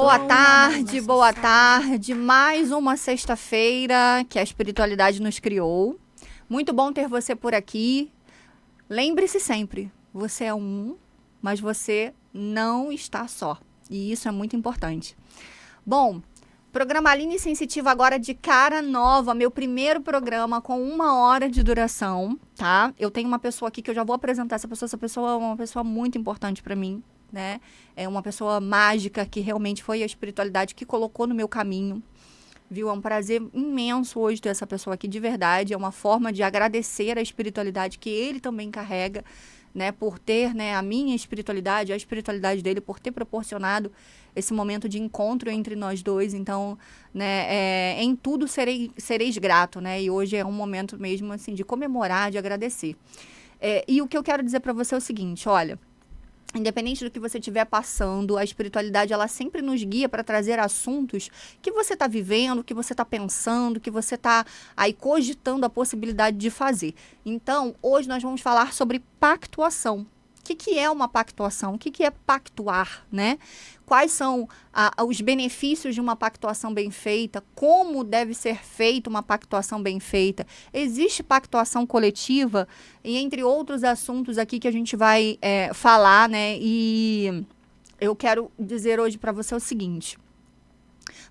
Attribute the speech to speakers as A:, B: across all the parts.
A: Boa tarde. Mais uma sexta-feira que a espiritualidade nos criou. Muito bom ter você por aqui. Lembre-se sempre, você é um, mas você não está só. E isso é muito importante. Bom, programa Aline Sensitiva agora de cara nova, meu primeiro programa com 1 hora de duração, tá? Eu tenho uma pessoa aqui que eu já vou apresentar essa pessoa é uma pessoa muito importante para mim, né? É uma pessoa mágica que realmente foi a espiritualidade que colocou no meu caminho, viu? É um prazer imenso hoje ter essa pessoa aqui de verdade, é uma forma de agradecer a espiritualidade que ele também carrega, né? Por ter, né, a minha espiritualidade, a espiritualidade dele, por ter proporcionado esse momento de encontro entre nós dois. Então, né, em tudo sereis grato, né? E hoje é um momento mesmo, assim, de comemorar, de agradecer. E o que eu quero dizer para você é o seguinte, olha, independente do que você estiver passando, a espiritualidade ela sempre nos guia para trazer assuntos que você está vivendo, que você está pensando, que você está aí cogitando a possibilidade de fazer. Então, hoje nós vamos falar sobre pactuação. O que é uma pactuação? O que é pactuar, né? Quais são os benefícios de uma pactuação bem feita? Como deve ser feita uma pactuação bem feita? Existe pactuação coletiva? E entre outros assuntos aqui que a gente vai falar, né? E eu quero dizer hoje para você o seguinte.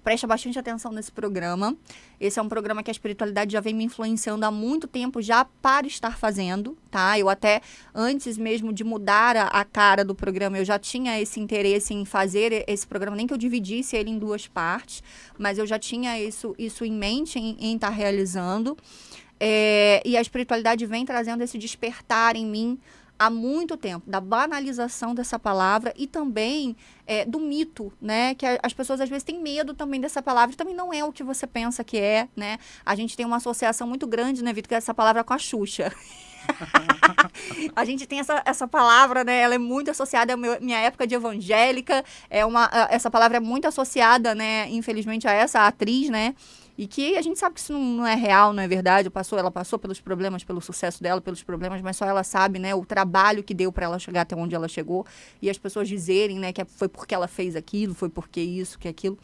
A: Presta bastante atenção nesse programa. Esse é um programa que a espiritualidade já vem me influenciando há muito tempo já para estar fazendo, tá? Eu até, antes mesmo de mudar a cara do programa, eu já tinha esse interesse em fazer esse programa, nem que eu dividisse ele em 2 partes, mas eu já tinha isso em mente, em estar realizando. E a espiritualidade vem trazendo esse despertar em mim há muito tempo, da banalização dessa palavra e também do mito, né? Que as pessoas às vezes têm medo também dessa palavra, também não é o que você pensa que é, né? A gente tem uma associação muito grande, né, Vitor, com essa palavra com a Xuxa. A gente tem essa palavra, né? Ela é muito associada à minha época de evangélica. Essa palavra é muito associada, né? Infelizmente, a essa atriz, né? E que a gente sabe que isso não é real, não é verdade. Ela passou pelos problemas, pelo sucesso dela, pelos problemas, mas só ela sabe, né? O trabalho que deu para ela chegar até onde ela chegou. E as pessoas dizerem, né? Que foi porque ela fez aquilo, foi porque isso, que aquilo.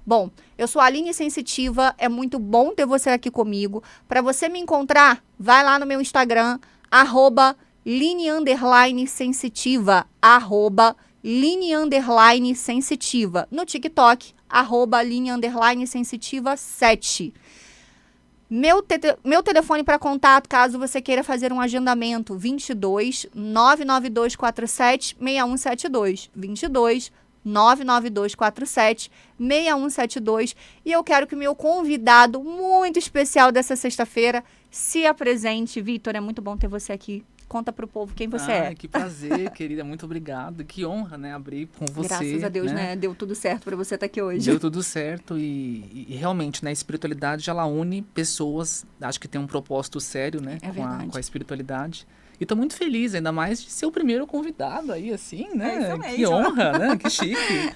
A: Bom, eu sou a Aline Sensitiva, é muito bom ter você aqui comigo. Para você me encontrar, vai lá no meu Instagram, @Line_sensitiva, @Line_sensitiva. No TikTok, @Line_sensitiva7. Meu telefone para contato, caso você queira fazer um agendamento, 22 99247 6172. 22 99247 6172. E eu quero que o meu convidado muito especial dessa sexta-feira se apresente. Vitor, é muito bom ter você aqui. Conta pro povo quem você é.
B: Que prazer, querida. Muito obrigado. Que honra, né, abrir com você.
A: Graças a Deus, né? Deu tudo certo para você estar aqui hoje.
B: Deu tudo certo e realmente, né, a espiritualidade, ela une pessoas. Acho que tem um propósito sério, né, com a espiritualidade. E tô muito feliz, ainda mais de ser o primeiro convidado aí, assim, né? Que honra, né? Que chique.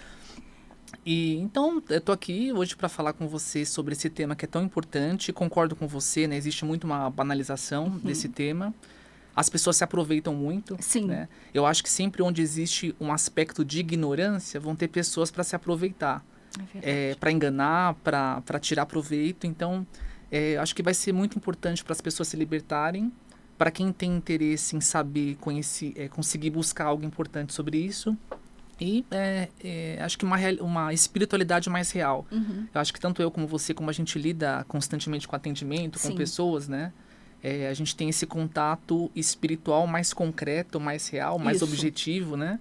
B: E então, eu tô aqui hoje para falar com você sobre esse tema que é tão importante. Concordo com você, né? Existe muito uma banalização desse tema. As pessoas se aproveitam muito.
A: Sim.
B: Né? Eu acho que sempre onde existe um aspecto de ignorância, vão ter pessoas para se aproveitar. Para enganar, para tirar proveito. Então, acho que vai ser muito importante para as pessoas se libertarem. Para quem tem interesse em saber, conhecer, conseguir buscar algo importante sobre isso. E acho que uma espiritualidade mais real.
A: Uhum.
B: Eu acho que tanto eu como você, como a gente lida constantemente com atendimento, com pessoas, né? A gente tem esse contato espiritual mais concreto, mais real, mais objetivo, né?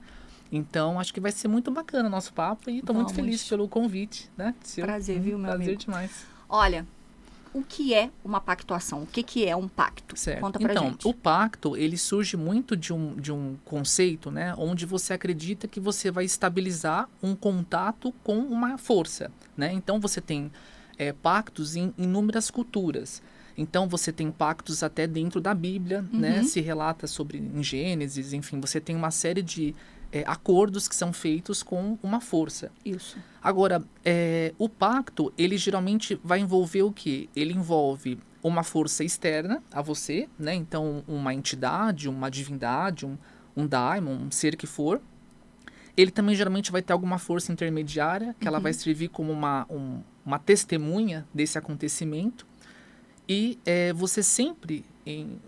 B: Então, acho que vai ser muito bacana o nosso papo e estou muito feliz pelo convite, né?
A: Prazer, viu, meu amigo?
B: Prazer demais.
A: Olha, o que é uma pactuação? O que é um pacto?
B: Certo.
A: Conta pra gente.
B: Então, o pacto, ele surge muito de um conceito, né? Onde você acredita que você vai estabilizar um contato com uma força, né? Então, você tem pactos em inúmeras culturas. Então, você tem pactos até dentro da Bíblia, né? Se relata sobre em Gênesis, enfim, você tem uma série de acordos que são feitos com uma força.
A: Isso.
B: Agora, o pacto, ele geralmente vai envolver o quê? Ele envolve uma força externa a você, né? Então, uma entidade, uma divindade, um daimon, um ser que for. Ele também geralmente vai ter alguma força intermediária, que ela vai servir como uma testemunha desse acontecimento. E você sempre,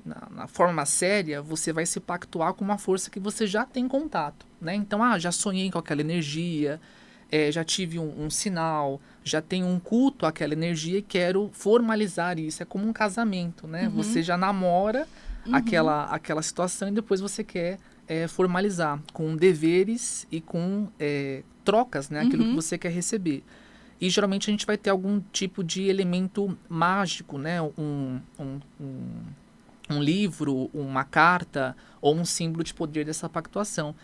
B: na forma séria, você vai se pactuar com uma força que você já tem contato, né? Então, já sonhei com aquela energia, já tive um sinal, já tenho um culto àquela energia e quero formalizar isso. É como um casamento, né? Você já namora aquela situação e depois você quer formalizar com deveres e com trocas, né? Aquilo que você quer receber. E geralmente a gente vai ter algum tipo de elemento mágico, né? Um livro, uma carta ou um símbolo de poder dessa pactuação.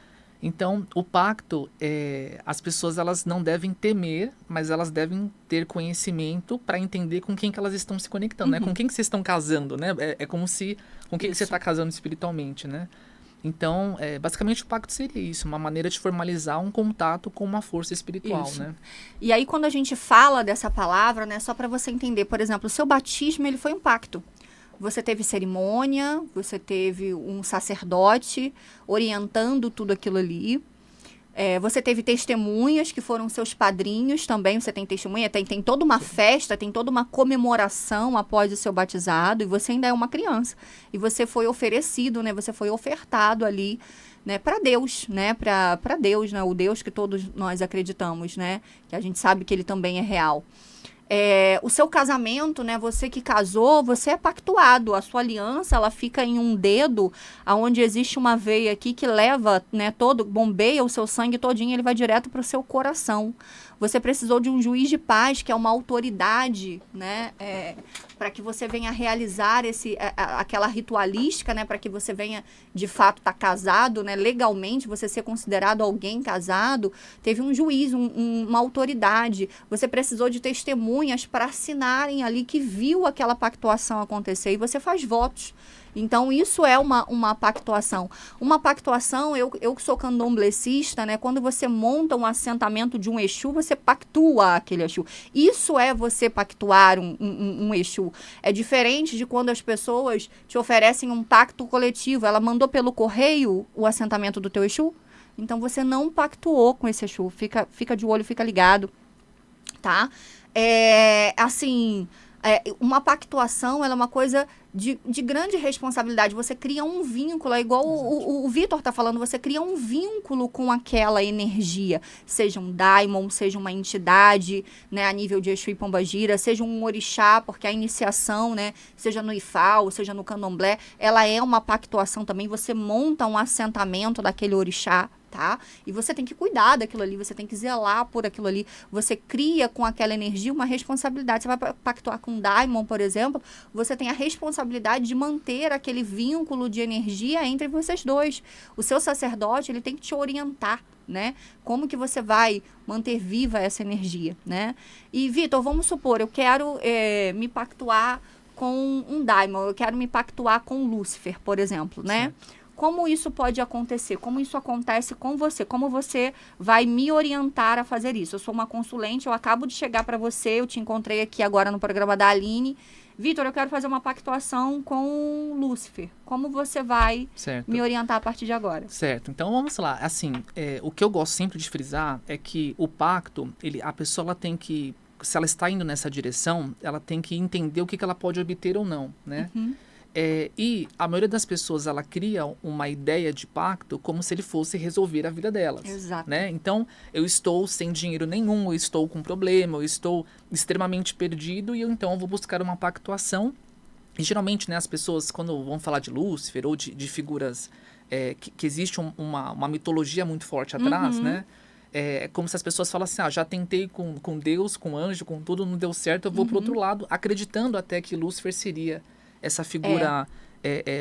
B: Então, o pacto, as pessoas elas não devem temer, mas elas devem ter conhecimento para entender com quem que elas estão se conectando, né? Com quem que vocês estão casando, né? Como se... Com quem que você está casando espiritualmente, né? Então, basicamente o pacto seria isso, uma maneira de formalizar um contato com uma força espiritual,
A: isso.
B: né?
A: E aí, quando a gente fala dessa palavra, né? Só para você entender, por exemplo, o seu batismo, ele foi um pacto. Você teve cerimônia, você teve um sacerdote orientando tudo aquilo ali. Você teve testemunhas que foram seus padrinhos também. Você tem testemunha, tem toda uma festa, tem toda uma comemoração após o seu batizado. E você ainda é uma criança. E você foi oferecido, né? Você foi ofertado ali, né? Para Deus, né? Para Deus, né? O Deus que todos nós acreditamos, né? Que a gente sabe que ele também é real. O seu casamento, né? Você que casou, você é pactuado. A sua aliança, ela fica em um dedo, aonde existe uma veia aqui que leva, né? Bombeia o seu sangue todinho, ele vai direto para o seu coração. Você precisou de um juiz de paz, que é uma autoridade, né? Para que você venha realizar aquela ritualística, né? Para que você venha, de fato, estar casado, né? Legalmente, você ser considerado alguém casado. Teve um juiz, uma autoridade. Você precisou de testemunhas para assinarem ali que viu aquela pactuação acontecer. E você faz votos. Então, isso é uma pactuação. Uma pactuação, eu que sou candomblecista, né? Quando você monta um assentamento de um Exu, você pactua aquele Exu. Isso é você pactuar um Exu. É diferente de quando as pessoas te oferecem um pacto coletivo. Ela mandou pelo correio o assentamento do teu Exu, então você não pactuou com esse Exu. Fica de olho, fica ligado, tá? Uma pactuação, ela é uma coisa de grande responsabilidade. Você cria um vínculo, é igual o Vitor está falando, você cria um vínculo com aquela energia, seja um daimon, seja uma entidade, né, a nível de Exu e Pombagira, seja um orixá, porque a iniciação, né, seja no Ifá, ou seja no Candomblé, ela é uma pactuação também. Você monta um assentamento daquele orixá, tá? E você tem que cuidar daquilo ali, você tem que zelar por aquilo ali. Você cria com aquela energia uma responsabilidade. Você vai pactuar com um daimon, por exemplo, você tem a responsabilidade de manter aquele vínculo de energia entre vocês dois. O seu sacerdote, ele tem que te orientar, né? Como que você vai manter viva essa energia, né? E, Vitor, vamos supor, eu quero me pactuar com um daimon, eu quero me pactuar com Lúcifer, por exemplo, né? Certo. Como isso pode acontecer? Como isso acontece com você? Como você vai me orientar a fazer isso? Eu sou uma consulente, eu acabo de chegar para você, eu te encontrei aqui agora no programa da Aline. Vitor, eu quero fazer uma pactuação com Lúcifer. Como você vai me orientar a partir de agora?
B: Certo. Então, vamos lá. Assim, o que eu gosto sempre de frisar é que o pacto, a pessoa ela tem que, se ela está indo nessa direção, ela tem que entender o que ela pode obter ou não, né? E a maioria das pessoas, ela cria uma ideia de pacto como se ele fosse resolver a vida delas.
A: Exato.
B: Né? Então, eu estou sem dinheiro nenhum, eu estou com problema, eu estou extremamente perdido e então eu vou buscar uma pactuação. E geralmente, né, as pessoas, quando vão falar de Lúcifer ou de figuras que existe uma mitologia muito forte atrás, né? É como se as pessoas falassem, já tentei com Deus, com anjo, com tudo, não deu certo, eu vou pro outro lado, acreditando até que Lúcifer seria essa figura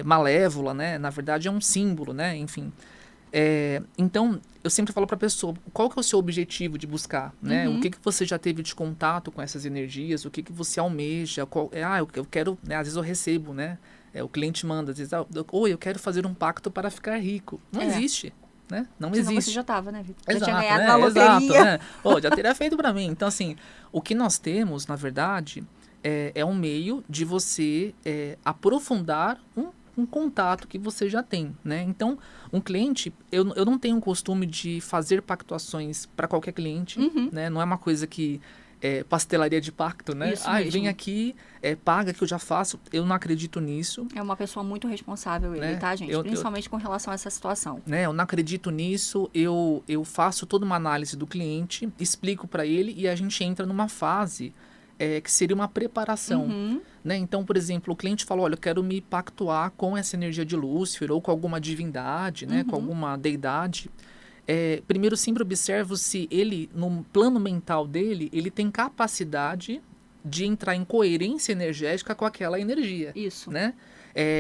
B: malévola, né? Na verdade, é um símbolo, né? Enfim. Então, eu sempre falo para a pessoa, qual que é o seu objetivo de buscar, né? O que você já teve de contato com essas energias, o que você almeja, eu quero, né? Às vezes eu recebo, né? O cliente manda, às vezes, eu quero fazer um pacto para ficar rico. Não existe. Né? Não
A: Senão
B: existe.
A: Você já estava, né, Vitor?
B: Exato,
A: já tinha ganhado
B: né?
A: na loteria.
B: Exato, né? Já teria feito para mim. Então, assim, o que nós temos, na verdade, é um meio de você aprofundar um com o contato que você já tem, né? Então, um cliente, eu não tenho o costume de fazer pactuações para qualquer cliente, né? Não é uma coisa que pastelaria de pacto, né? Vem aqui, paga que eu já faço. Eu não acredito nisso.
A: É uma pessoa muito responsável ele, tá, gente? Principalmente com relação a essa situação.
B: Né? Eu não acredito nisso. Eu faço toda uma análise do cliente, explico para ele e a gente entra numa fase que seria uma preparação. Né? Então, por exemplo, o cliente fala, olha, eu quero me pactuar com essa energia de Lúcifer ou com alguma divindade, né? Com alguma deidade. Primeiro, sempre observo se ele, no plano mental dele, ele tem capacidade de entrar em coerência energética com aquela energia.
A: Isso.
B: Né?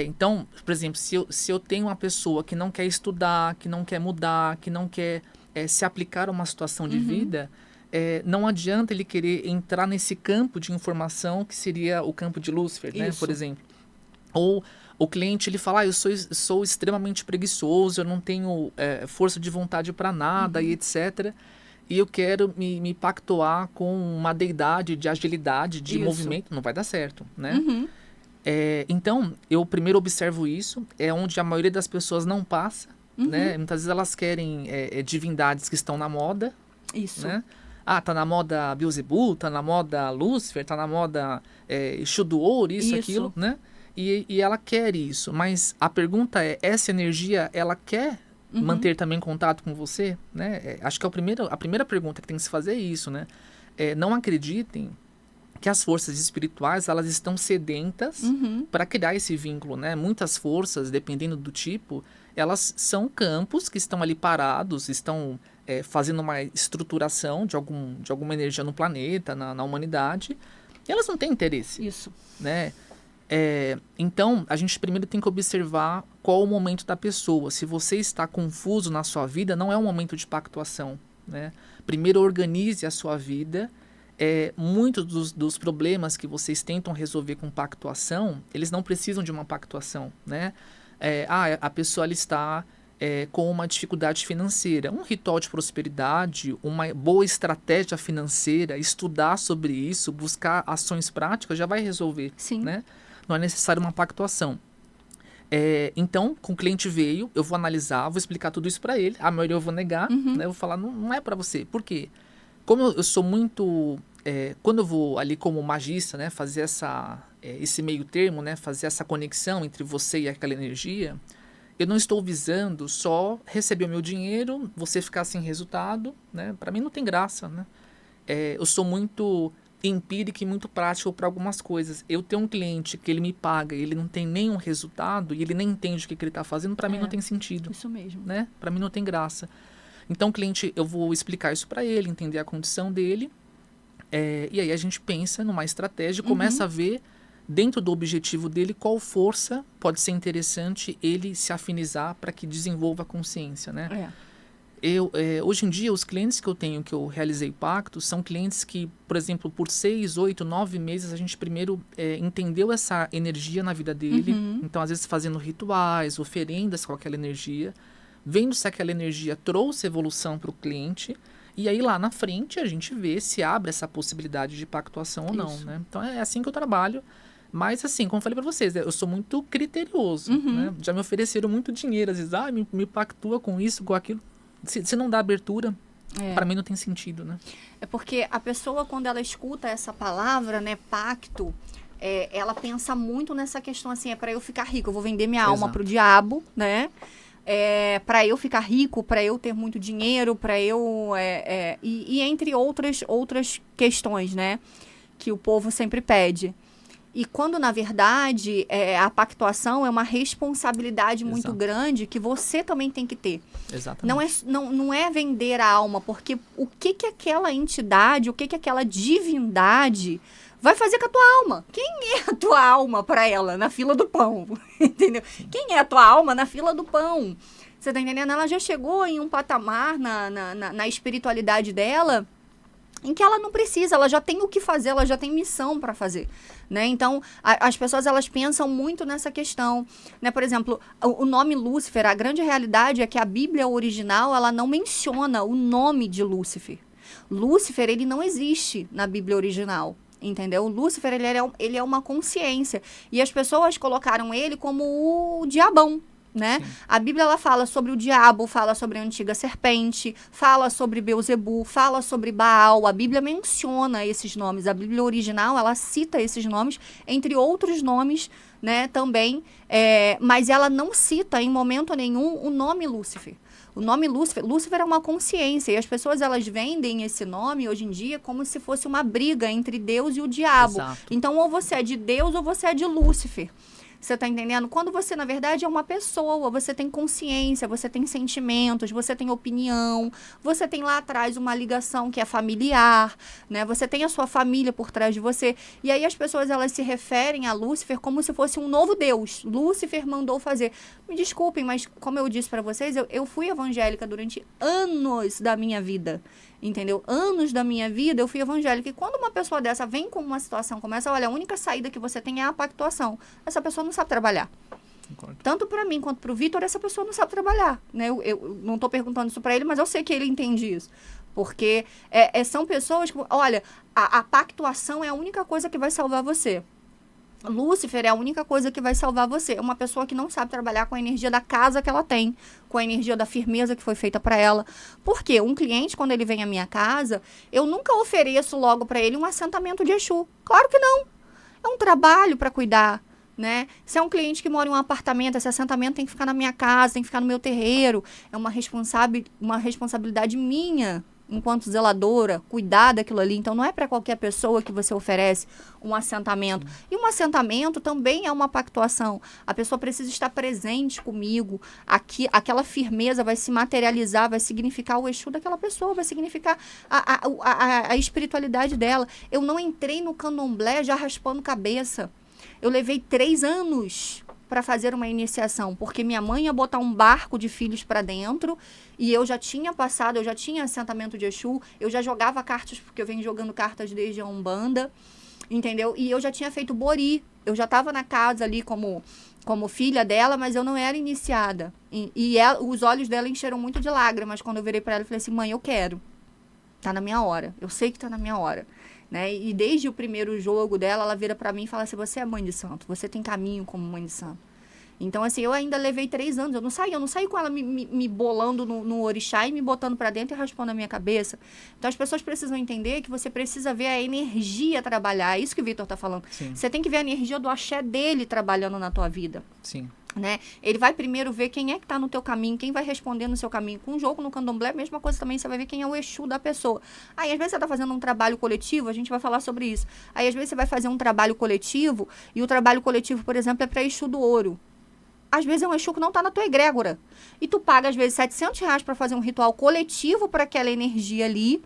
B: Então, por exemplo, se eu tenho uma pessoa que não quer estudar, que não quer mudar, que não quer se aplicar a uma situação de vida, não adianta ele querer entrar nesse campo de informação que seria o campo de Lúcifer, né? Por exemplo. Ou o cliente ele fala, eu sou extremamente preguiçoso, eu não tenho força de vontade para nada e etc. E eu quero me pactuar com uma deidade de agilidade, de movimento. Não vai dar certo, né? Então, eu primeiro observo isso. É onde a maioria das pessoas não passa, né? Muitas vezes elas querem divindades que estão na moda.
A: Isso.
B: Né? Tá na moda Beelzebub, tá na moda Lúcifer, tá na moda Exu do Ouro, isso, aquilo, né? E ela quer isso, mas a pergunta essa energia, ela quer manter também contato com você? Né? Acho que a primeira pergunta que tem que se fazer é isso, né? Não acreditem que as forças espirituais, elas estão sedentas para criar esse vínculo, né? Muitas forças, dependendo do tipo, elas são campos que estão ali parados, estão fazendo uma estruturação de alguma energia no planeta, na humanidade, e elas não têm interesse.
A: Isso.
B: Né? Então, a gente primeiro tem que observar qual o momento da pessoa. Se você está confuso na sua vida, não é um momento de pactuação. Né? Primeiro, organize a sua vida. Muitos dos problemas que vocês tentam resolver com pactuação, eles não precisam de uma pactuação. Né? A pessoa ela está com uma dificuldade financeira. Um ritual de prosperidade, uma boa estratégia financeira, estudar sobre isso, buscar ações práticas, já vai resolver.
A: Sim.
B: Né? Não é necessário uma pactuação. Então, com o cliente veio, eu vou analisar, vou explicar tudo isso para ele. A maioria eu vou negar, né? Eu vou falar, não é para você. Por quê? Como eu sou muito... quando eu vou ali como magista, né, fazer esse meio termo, né, fazer essa conexão entre você e aquela energia, eu não estou visando só receber o meu dinheiro, você ficar sem resultado, né? Para mim não tem graça, né? Eu sou muito empírico e muito prático para algumas coisas. Eu tenho um cliente que ele me paga e ele não tem nenhum resultado e ele nem entende o que ele está fazendo, para mim não tem sentido.
A: Isso mesmo.
B: Né? Para mim não tem graça. Então, o cliente, eu vou explicar isso para ele, entender a condição dele, e aí a gente pensa numa estratégia, começa a ver dentro do objetivo dele, qual força pode ser interessante ele se afinizar para que desenvolva a consciência, né? Hoje em dia, os clientes que eu tenho, que eu realizei pactos, são clientes que, por exemplo, por 6, 8, 9 meses, a gente primeiro entendeu essa energia na vida dele. Então, às vezes, fazendo rituais, oferendas com aquela energia, vendo se aquela energia trouxe evolução para o cliente. E aí, lá na frente, a gente vê se abre essa possibilidade de pactuação ou não, né? Então, é assim que eu trabalho. Mas, assim, como eu falei para vocês, eu sou muito criterioso, né? Já me ofereceram muito dinheiro, às vezes, me pactua com isso, com aquilo. Se não dá abertura, para mim não tem sentido, né?
A: É porque a pessoa, quando ela escuta essa palavra, né, pacto, ela pensa muito nessa questão, assim, para eu ficar rico, eu vou vender minha alma pro diabo, né? Para eu ficar rico, para eu ter muito dinheiro, para eu... e entre outras questões, né? Que o povo sempre pede. E quando, na verdade, a pactuação é uma responsabilidade muito grande que você também tem que ter.
B: Exatamente.
A: Não é vender a alma, porque o que aquela entidade, o que aquela divindade vai fazer com a tua alma? Quem é a tua alma para ela na fila do pão? Entendeu? Quem é a tua alma na fila do pão? Você tá entendendo? Ela já chegou em um patamar na espiritualidade dela em que ela não precisa, ela já tem o que fazer, ela já tem missão para fazer, né? Então, as pessoas, elas pensam muito nessa questão, né? Por exemplo, o nome Lúcifer, a grande realidade é que a Bíblia original, ela não menciona o nome de Lúcifer. Lúcifer, ele não existe na Bíblia original. Entendeu? O Lúcifer, ele é uma consciência. E as pessoas colocaram ele como o diabão, né? Sim. A Bíblia, ela fala sobre o diabo, fala sobre a antiga serpente, fala sobre Beuzebu, fala sobre Baal. A Bíblia menciona esses nomes. A Bíblia original, ela cita esses nomes, entre outros nomes, né, também. Mas ela não cita, em momento nenhum, o nome Lúcifer. O nome Lúcifer é uma consciência, e as pessoas, elas vendem esse nome hoje em dia como se fosse uma briga entre Deus e o diabo. Exato. Então, ou você é de Deus ou você é de Lúcifer. Você tá entendendo? Quando você, na verdade, é uma pessoa, você tem consciência, você tem sentimentos, você tem opinião, você tem lá atrás uma ligação que é familiar, né? Você tem a sua família por trás de você. E aí as pessoas, elas se referem a Lúcifer como se fosse um novo Deus. Lúcifer mandou fazer. Me desculpem, mas como eu disse para vocês, eu fui evangélica durante anos da minha vida. Entendeu? Anos da minha vida eu fui evangélica. E quando uma pessoa dessa vem com uma situação como essa, olha, a única saída que você tem é a pactuação. Essa pessoa não sabe trabalhar. Concordo. Tanto para mim quanto para o Vitor, essa pessoa não sabe trabalhar. Né? Eu não estou perguntando isso para ele, mas eu sei que ele entende isso. Porque são pessoas que, olha, a pactuação é a única coisa que vai salvar você. Lúcifer é a única coisa que vai salvar você. É uma pessoa que não sabe trabalhar com a energia da casa que ela tem, com a energia da firmeza que foi feita para ela. Por quê? Um cliente, quando ele vem à minha casa, eu nunca ofereço logo para ele um assentamento de Exu. Claro que não. É um trabalho para cuidar, né? Se é um cliente que mora em um apartamento, esse assentamento tem que ficar na minha casa, tem que ficar no meu terreiro. É uma responsabilidade minha, enquanto zeladora, cuidar daquilo ali. Então, não é para qualquer pessoa que você oferece um assentamento. E um assentamento também é uma pactuação. A pessoa precisa estar presente comigo. Aquela firmeza vai se materializar, vai significar o Exu daquela pessoa, vai significar a espiritualidade dela. Eu não entrei no candomblé já raspando cabeça. Eu levei 3 anos para fazer uma iniciação, porque minha mãe ia botar um barco de filhos para dentro e eu já tinha passado, eu já tinha assentamento de Exu, eu já jogava cartas, porque eu venho jogando cartas desde a Umbanda, entendeu? E eu já tinha feito bori, eu já estava na casa ali como filha dela, mas eu não era iniciada. Os olhos dela encheram muito de lágrimas quando eu virei para ela e falei assim, mãe, eu quero, tá na minha hora, eu sei que tá na minha hora. Né? E desde o primeiro jogo dela, ela vira pra mim e fala assim, você é mãe de santo, você tem caminho como mãe de santo. Então, assim, eu ainda levei 3 anos, eu não saí com ela me bolando no orixá e me botando pra dentro e raspando a minha cabeça. Então, as pessoas precisam entender que você precisa ver a energia trabalhar, é isso que o Vitor tá falando. Sim. Você tem que ver a energia do axé dele trabalhando na tua vida. Sim. Né? Ele vai primeiro ver quem é que está no teu caminho, quem vai responder no seu caminho. Com o jogo no candomblé, mesma coisa também, você vai ver quem é o Exu da pessoa. Aí, às vezes, você está fazendo um trabalho coletivo, a gente vai falar sobre isso. Aí, às vezes, você vai fazer um trabalho coletivo, e o trabalho coletivo, por exemplo, é para Exu do ouro. Às vezes, é um Exu que não está na tua egrégora. E tu paga, às vezes, R$700 para fazer um ritual coletivo para aquela energia ali.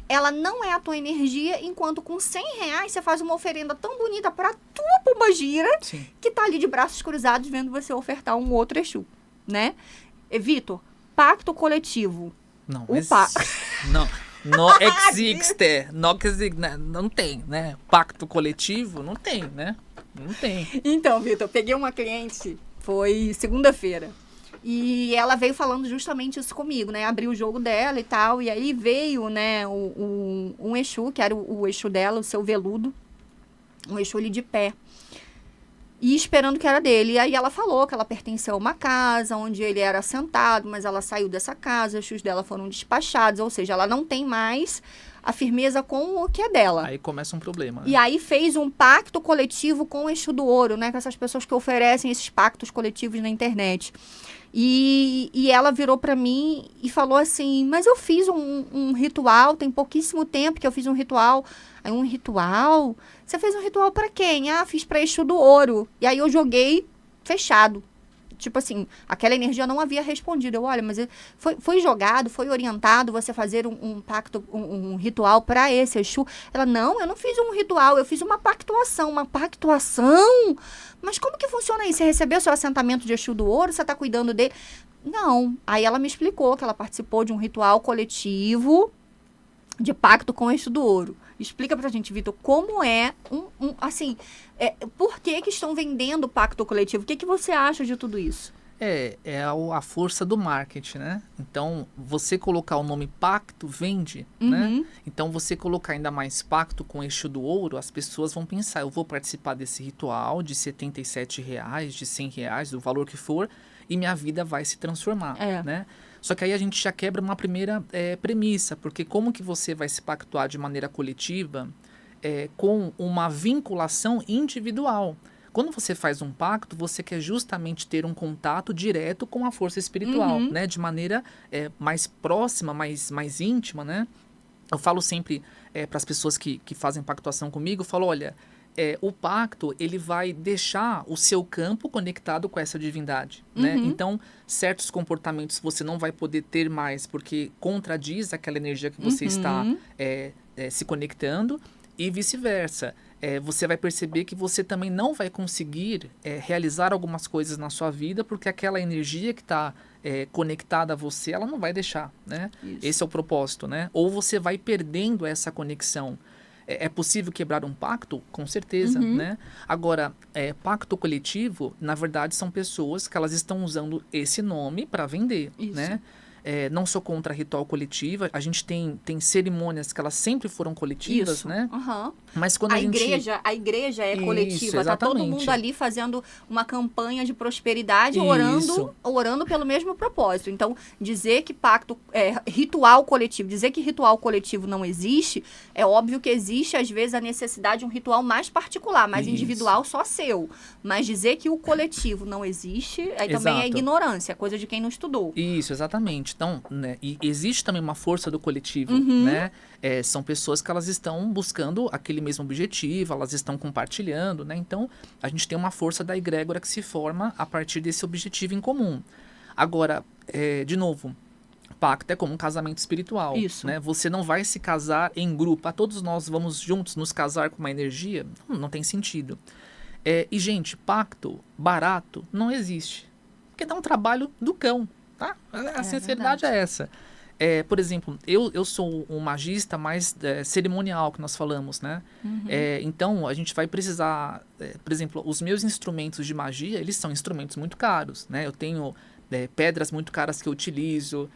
A: Ela não é a tua energia, enquanto com R$100 você faz uma oferenda tão bonita pra tua pombagira, sim, que tá ali de braços cruzados vendo você ofertar um outro Exu, né? Vitor, pacto coletivo.
B: Não, não existe. Não tem, né? Pacto coletivo, não tem, né? Não tem.
A: Então, Vitor, peguei uma cliente, foi segunda-feira. E ela veio falando justamente isso comigo, né? Abriu o jogo dela e tal. E aí veio, né, um Exu, que era o Exu dela, o seu veludo. Um Exu ali de pé. E esperando que era dele. E aí ela falou que ela pertenceu a uma casa onde ele era assentado, mas ela saiu dessa casa, os Exus dela foram despachados. Ou seja, ela não tem mais a firmeza com o que é dela.
B: Aí começa um problema, né?
A: E aí fez um pacto coletivo com o Exu do ouro, né? Com essas pessoas que oferecem esses pactos coletivos na internet. E ela virou pra mim e falou assim, mas eu fiz um ritual, tem pouquíssimo tempo que eu fiz um ritual. Aí, um ritual? Você fez um ritual pra quem? Ah, fiz pra Exu do ouro. E aí eu joguei fechado. Tipo assim, aquela energia não havia respondido. Eu, olha, mas foi jogado, foi orientado você fazer um pacto, um ritual para esse Exu. Ela, não, eu não fiz um ritual, eu fiz uma pactuação. Uma pactuação? Mas como que funciona isso? Você recebeu seu assentamento de Exu do ouro, você está cuidando dele? Não. Aí ela me explicou que ela participou de um ritual coletivo de pacto com o Exu do ouro. Explica pra gente, Vitor, como é por que estão vendendo o pacto coletivo? O que você acha de tudo isso?
B: A força do marketing, né? Então, você colocar o nome pacto vende, né? Então, você colocar ainda mais pacto com eixo do ouro, as pessoas vão pensar, eu vou participar desse ritual de R$77, de R$100, do valor que for, e minha vida vai se transformar, né? Só que aí a gente já quebra uma primeira premissa, porque como que você vai se pactuar de maneira coletiva com uma vinculação individual? Quando você faz um pacto, você quer justamente ter um contato direto com a força espiritual, né? De maneira mais próxima, mais íntima, né? Eu falo sempre para as pessoas que fazem pactuação comigo, eu falo, olha, o pacto, ele vai deixar o seu campo conectado com essa divindade, né? Então, certos comportamentos você não vai poder ter mais, porque contradiz aquela energia que você está se conectando, e vice-versa. Você vai perceber que você também não vai conseguir realizar algumas coisas na sua vida, porque aquela energia que está conectada a você, ela não vai deixar, né? Isso. Esse é o propósito, né? Ou você vai perdendo essa conexão. É possível quebrar um pacto? Com certeza, né? Agora, pacto coletivo, na verdade, são pessoas que elas estão usando esse nome para vender, né? Não sou contra ritual coletivo. A gente tem cerimônias que elas sempre foram coletivas, né? Mas quando a
A: igreja é coletiva. Tá todo mundo ali fazendo uma campanha de prosperidade, orando pelo mesmo propósito. Então, dizer que ritual coletivo não existe, é óbvio que existe, às vezes, a necessidade de um ritual mais particular, mais individual, só seu. Mas dizer que o coletivo não existe, aí também é ignorância, é coisa de quem não estudou.
B: Isso, exatamente. Então, né, e existe também uma força do coletivo, né? São pessoas que elas estão buscando aquele mesmo objetivo, elas estão compartilhando, né? Então, a gente tem uma força da egrégora que se forma a partir desse objetivo em comum. Agora, de novo, pacto é como um casamento espiritual, né? Você não vai se casar em grupo. Todos nós vamos juntos nos casar com uma energia? Não tem sentido. E, gente, pacto barato não existe. Porque dá um trabalho do cão. Tá? A sinceridade é essa. Por exemplo, eu sou um magista mais cerimonial, que nós falamos, né? Então, a gente vai precisar... por exemplo, os meus instrumentos de magia, eles são instrumentos muito caros, né? Eu tenho pedras muito caras que eu utilizo.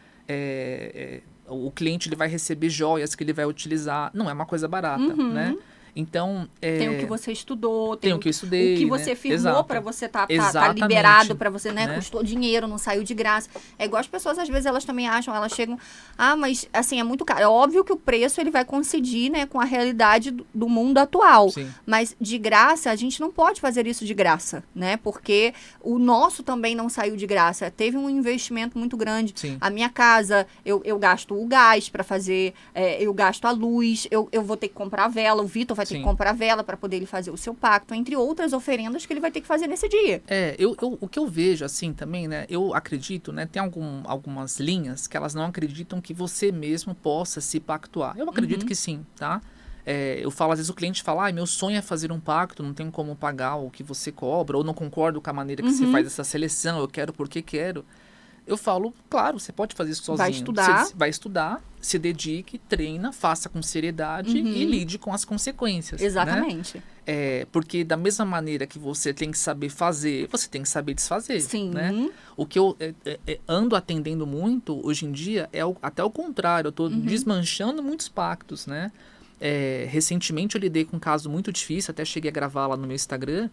B: O cliente ele vai receber joias que ele vai utilizar. Não é uma coisa barata, né? Então,
A: tem o que você estudou,
B: tem o que eu estudei,
A: o que você firmou para você tá liberado, para você, né? Custou dinheiro, não saiu de graça. É igual as pessoas, às vezes, elas também acham, elas chegam, mas assim, é muito caro. É óbvio que o preço ele vai coincidir, né, com a realidade do mundo atual.
B: Sim.
A: Mas de graça, a gente não pode fazer isso de graça, né? Porque o nosso também não saiu de graça. Teve um investimento muito grande.
B: Sim.
A: A minha casa, eu gasto o gás para fazer, eu gasto a luz, eu vou ter que comprar vela, o Vitor vai ter que comprar vela para poder ele fazer o seu pacto, entre outras oferendas que ele vai ter que fazer nesse dia.
B: O que eu vejo assim também, né? Eu acredito, né? Tem algumas linhas que elas não acreditam que você mesmo possa se pactuar. Eu acredito que sim, tá? Eu falo, às vezes o cliente fala, meu sonho é fazer um pacto, não tenho como pagar o que você cobra, ou não concordo com a maneira que você faz essa seleção, eu quero porque quero. Eu falo, claro, você pode fazer isso sozinho. Vai estudar, se dedique, treina, faça com seriedade e lide com as consequências.
A: Exatamente.
B: Né? Porque da mesma maneira que você tem que saber fazer, você tem que saber desfazer.
A: Sim.
B: Né? O que eu ando atendendo muito hoje em dia é até o contrário. Eu estou desmanchando muitos pactos, né? Recentemente eu lidei com um caso muito difícil, até cheguei a gravar lá no meu Instagram,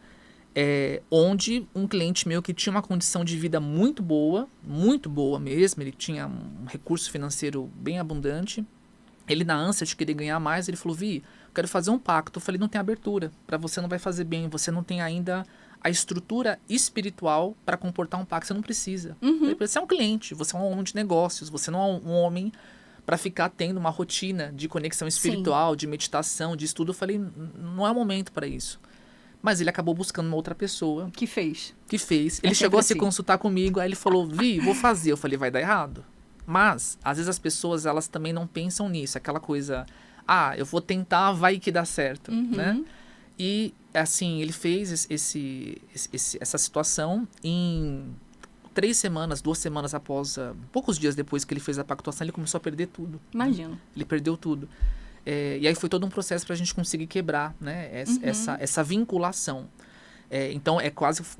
B: onde um cliente meu que tinha uma condição de vida muito boa mesmo, ele tinha um recurso financeiro bem abundante, ele na ânsia de querer ganhar mais, ele falou, Vi, eu quero fazer um pacto. Eu falei, não tem abertura, para você não vai fazer bem, você não tem ainda a estrutura espiritual para comportar um pacto, você não precisa. Você é um cliente, você é um homem de negócios, você não é um homem para ficar tendo uma rotina de conexão espiritual, de meditação, de estudo. Eu falei, não é o momento para isso. Mas ele acabou buscando uma outra pessoa.
A: Que fez.
B: Ele chegou a se consultar comigo, aí ele falou, Vi, vou fazer. Eu falei, vai dar errado. Mas, às vezes as pessoas, elas também não pensam nisso. Aquela coisa, eu vou tentar, vai que dá certo, né? E, assim, ele fez essa situação em 2 semanas após, poucos dias depois que ele fez a pactuação, ele começou a perder tudo.
A: Imagino.
B: Né? Ele perdeu tudo. E aí foi todo um processo para a gente conseguir quebrar, né, essa vinculação. Então,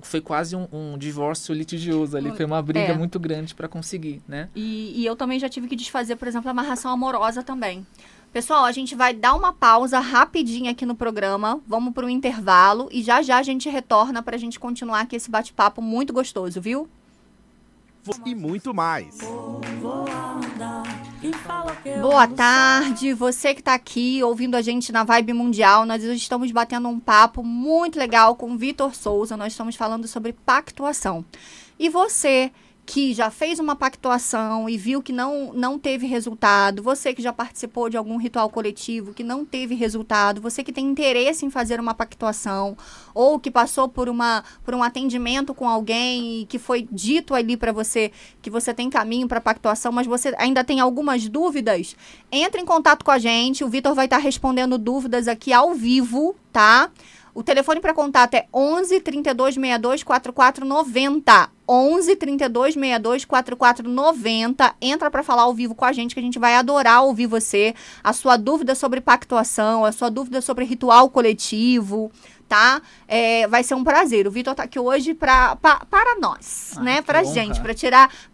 B: foi quase um divórcio litigioso ali. Foi uma briga muito grande para conseguir, né?
A: E eu também já tive que desfazer, por exemplo, a amarração amorosa também. Pessoal, a gente vai dar uma pausa rapidinho aqui no programa. Vamos para o intervalo e já a gente retorna para a gente continuar aqui esse bate-papo muito gostoso, viu?
C: E muito mais.
A: Boa tarde, você que está aqui ouvindo a gente na Vibe Mundial. Nós estamos batendo um papo muito legal com o Vitor Souza. Nós estamos falando sobre pactuação. E você que já fez uma pactuação e viu que não teve resultado, você que já participou de algum ritual coletivo que não teve resultado, você que tem interesse em fazer uma pactuação ou que passou por um atendimento com alguém e que foi dito ali para você que você tem caminho para pactuação, mas você ainda tem algumas dúvidas, entre em contato com a gente, o Vitor vai estar respondendo dúvidas aqui ao vivo, tá? O telefone para contato é 11 32 62 44 90. 11 32 62 44 90. Entra para falar ao vivo com a gente, que a gente vai adorar ouvir você. A sua dúvida sobre pactuação, a sua dúvida sobre ritual coletivo, tá? Vai ser um prazer. O Vitor tá aqui hoje para nós, né? Pra gente, para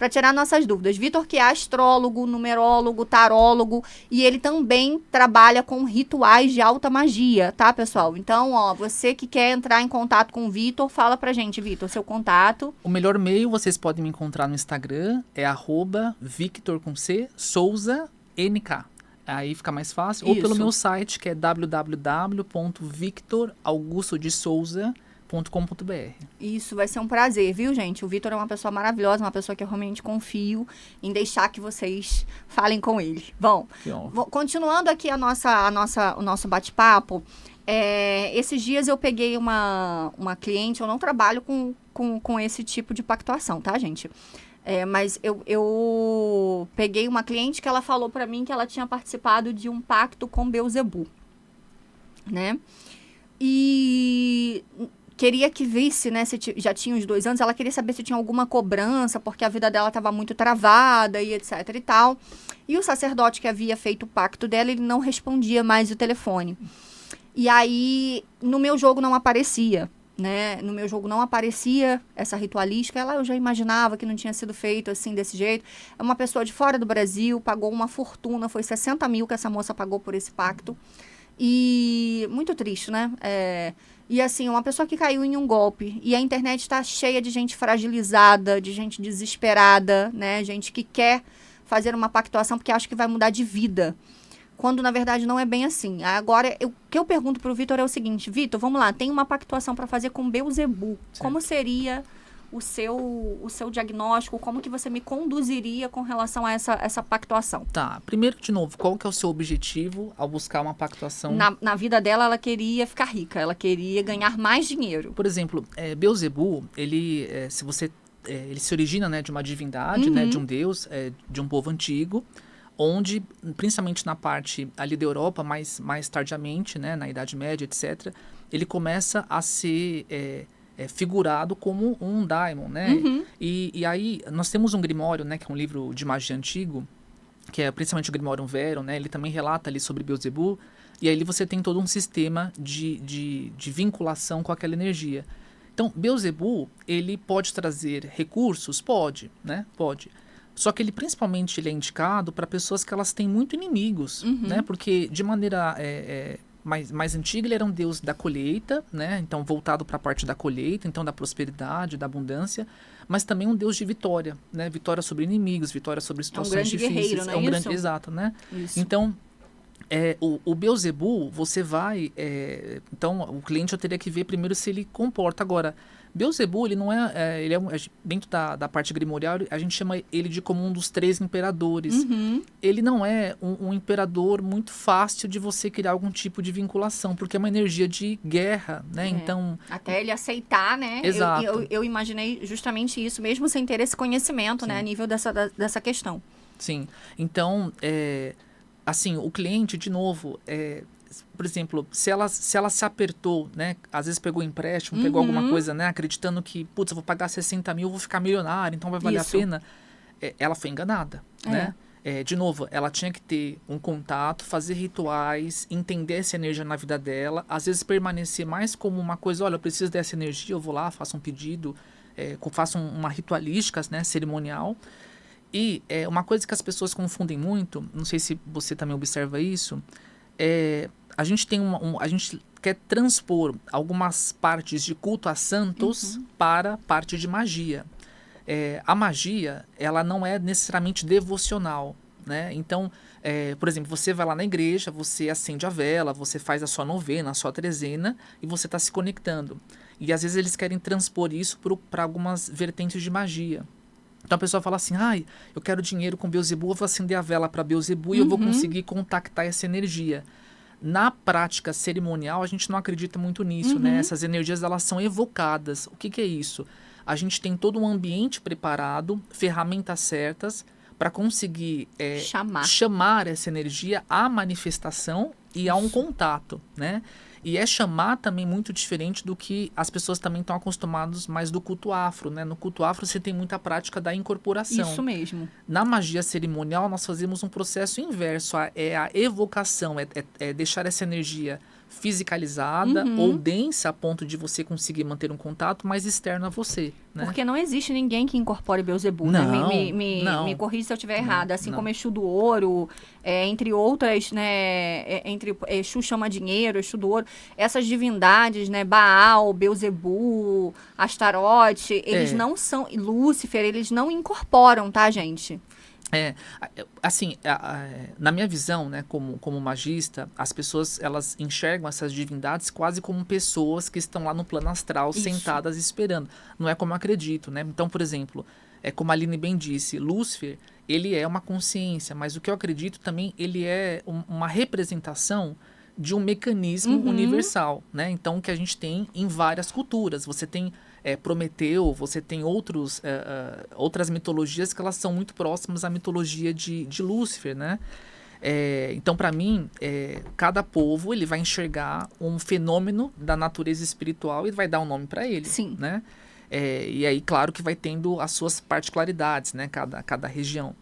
A: tirar nossas dúvidas. Vitor, que é astrólogo, numerólogo, tarólogo, e ele também trabalha com rituais de alta magia, tá, pessoal? Então, você que quer entrar em contato com o Vitor, fala pra gente, Vitor, seu contato.
B: O melhor e-mail, vocês podem me encontrar no Instagram, é @victor_souza_nk. Aí fica mais fácil. Isso. Ou pelo meu site, que é www.victoraugustodesouza.com.br.
A: Isso, vai ser um prazer, viu, gente? O Vitor é uma pessoa maravilhosa, uma pessoa que eu realmente confio em deixar que vocês falem com ele. Bom, continuando aqui o nosso bate-papo, esses dias eu peguei uma cliente, eu não trabalho com esse tipo de pactuação, tá, gente? Mas eu peguei uma cliente que ela falou pra mim que ela tinha participado de um pacto com Beelzebub, né? E queria que visse, né, se já tinha uns 2 anos, ela queria saber se tinha alguma cobrança, porque a vida dela estava muito travada e etc e tal. E o sacerdote que havia feito o pacto dela, ele não respondia mais o telefone. E aí, no meu jogo não aparecia, né? No meu jogo não aparecia essa ritualística. Eu já imaginava que não tinha sido feito assim, desse jeito. É uma pessoa de fora do Brasil, pagou uma fortuna, foi 60 mil que essa moça pagou por esse pacto. E muito triste, né? E assim, uma pessoa que caiu em um golpe. E a internet está cheia de gente fragilizada, de gente desesperada, né? Gente que quer fazer uma pactuação porque acha que vai mudar de vida. Quando, na verdade, não é bem assim. Agora, o que eu pergunto pro Vitor é o seguinte. Vitor, vamos lá, tem uma pactuação para fazer com Beelzebub. Como seria o seu diagnóstico? Como que você me conduziria com relação a essa pactuação?
B: Tá, primeiro, de novo, qual que é o seu objetivo ao buscar uma pactuação?
A: Na vida dela, ela queria ficar rica, ela queria ganhar mais dinheiro.
B: Por exemplo, Beelzebub, ele se origina, né, de uma divindade, né, de um deus, de um povo antigo, onde, principalmente na parte ali da Europa, mais tardiamente, né, na Idade Média, etc., ele começa a ser figurado como um daimon, né? E aí, nós temos um Grimório, né, que é um livro de magia antigo, que é principalmente o Grimório Verum, né? Ele também relata ali sobre Beelzebub, e aí você tem todo um sistema de vinculação com aquela energia. Então, Beelzebub, ele pode trazer recursos? Pode, né? Pode. Só que ele principalmente é indicado para pessoas que elas têm muito inimigos, né? Porque de maneira mais antiga ele era um deus da colheita, né? Então voltado para a parte da colheita, então da prosperidade, da abundância, mas também um deus de vitória, né? Vitória sobre inimigos, vitória sobre situações difíceis.
A: Guerreiro, não é isso?
B: Exato, né?
A: Isso.
B: Então o Beelzebub, você vai... então, o cliente eu teria que ver primeiro se ele comporta. Agora, Beelzebub, ele não ele dentro da parte grimorial, a gente chama ele de como um dos 3 imperadores. Ele não é um imperador muito fácil de você criar algum tipo de vinculação, porque é uma energia de guerra, né? Então...
A: Até ele aceitar, né?
B: Exato.
A: Eu imaginei justamente isso, mesmo sem ter esse conhecimento, né? A nível dessa questão.
B: Sim. Então, assim, o cliente, de novo, por exemplo, se ela se apertou, né? Às vezes pegou empréstimo, pegou alguma coisa, né? Acreditando que, putz, eu vou pagar 60 mil, vou ficar milionário, então vai valer a pena. Ela foi enganada, né? De novo, ela tinha que ter um contato, fazer rituais, entender essa energia na vida dela, às vezes permanecer mais como uma coisa, olha, eu preciso dessa energia, eu vou lá, faço um pedido, faço uma ritualística, né, cerimonial. E uma coisa que as pessoas confundem muito, não sei se você também observa isso, a gente tem a gente quer transpor algumas partes de culto a santos para parte de magia. A magia, ela não é necessariamente devocional, né? Então, por exemplo, você vai lá na igreja, você acende a vela, você faz a sua novena, a sua trezena, e você está se conectando. E às vezes eles querem transpor isso para algumas vertentes de magia. Então a pessoa fala assim, eu quero dinheiro com Beelzebub, eu vou acender a vela para Beelzebub e eu vou conseguir contactar essa energia. Na prática cerimonial, a gente não acredita muito nisso, né? Essas energias, elas são evocadas. O que é isso? A gente tem todo um ambiente preparado, ferramentas certas para conseguir chamar essa energia à manifestação e a um contato, né? E chamar também muito diferente do que as pessoas também estão acostumadas mais do culto afro, né? No culto afro você tem muita prática da incorporação.
A: Isso mesmo.
B: Na magia cerimonial nós fazemos um processo inverso, a evocação, deixar essa energia fisicalizada ou densa a ponto de você conseguir manter um contato mais externo a você, né?
A: Porque não existe ninguém que incorpore Beelzebub, né? Me corrija se eu estiver errada. Assim como Exu do Ouro, entre outras, né? Entre Exu chama dinheiro, Exu do Ouro. Essas divindades, né? Baal, Beelzebub, Astarote, eles não são... Lúcifer, eles não incorporam, tá, gente?
B: Assim, na minha visão, né, como magista, as pessoas, elas enxergam essas divindades quase como pessoas que estão lá no plano astral, sentadas esperando. Não é como eu acredito, né? Então, por exemplo, como a Aline bem disse, Lúcifer, ele é uma consciência, mas o que eu acredito também, ele é uma representação de um mecanismo universal, né? Então, que a gente tem em várias culturas. Você tem Prometeu, você tem outras mitologias que elas são muito próximas à mitologia de Lúcifer, né? Então, para mim, cada povo ele vai enxergar um fenômeno da natureza espiritual e vai dar um nome para ele.
A: Sim.
B: Né? E aí, claro que vai tendo as suas particularidades, né? Cada região.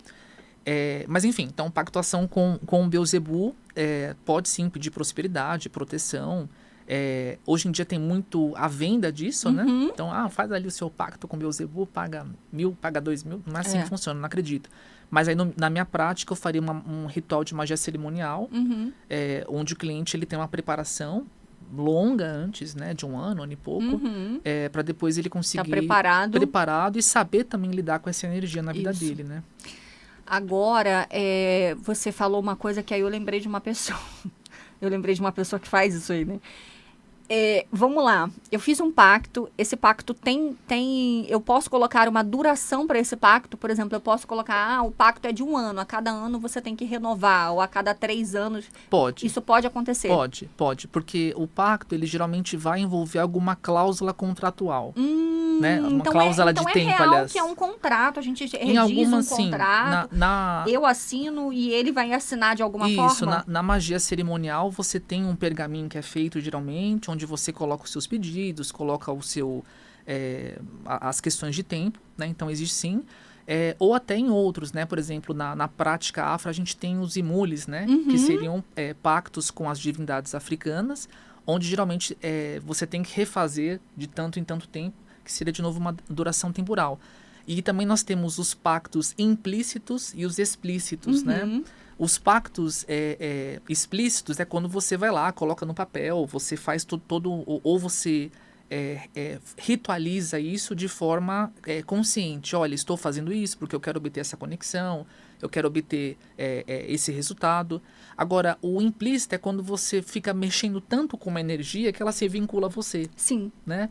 B: Mas, enfim, então, pactuação com o Beelzebub pode sim pedir prosperidade, proteção. Hoje em dia tem muito a venda disso, né? Então, faz ali o seu pacto com o Beelzebub, paga 1.000, paga 2.000. Não é assim que funciona, não acredito. Mas aí, na minha prática, eu faria um ritual de magia cerimonial, onde o cliente ele tem uma preparação longa antes, né? De um ano e pouco, para depois ele conseguir...
A: Tá
B: preparado e saber também lidar com essa energia na vida dele, né?
A: Agora, você falou uma coisa que aí eu lembrei de uma pessoa. Eu lembrei de uma pessoa que faz isso aí, né? Vamos lá, eu fiz um pacto, esse pacto eu posso colocar uma duração para esse pacto, por exemplo, eu posso colocar, o pacto é de 1 ano, a cada ano você tem que renovar, ou a cada 3 anos.
B: Pode.
A: Isso pode acontecer?
B: Pode, porque o pacto, ele geralmente vai envolver alguma cláusula contratual, né? Uma cláusula de tempo,
A: real,
B: aliás.
A: Que é um contrato, a gente rediz um contrato, eu assino e ele vai assinar de alguma forma?
B: Isso, na magia cerimonial você tem um pergaminho que é feito geralmente, onde você coloca os seus pedidos, coloca o seu, as questões de tempo, né? Então existe sim. Ou até em outros, né? Por exemplo, na prática afro a gente tem os imules, né? Que seriam pactos com as divindades africanas, onde geralmente você tem que refazer de tanto em tanto tempo, que seria de novo uma duração temporal. E também nós temos os pactos implícitos e os explícitos, né? Os pactos explícitos é quando você vai lá, coloca no papel, você faz ou você ritualiza isso de forma consciente. Olha, estou fazendo isso porque eu quero obter essa conexão, eu quero obter esse resultado. Agora, o implícito é quando você fica mexendo tanto com uma energia que ela se vincula a você.
A: Sim.
B: Né?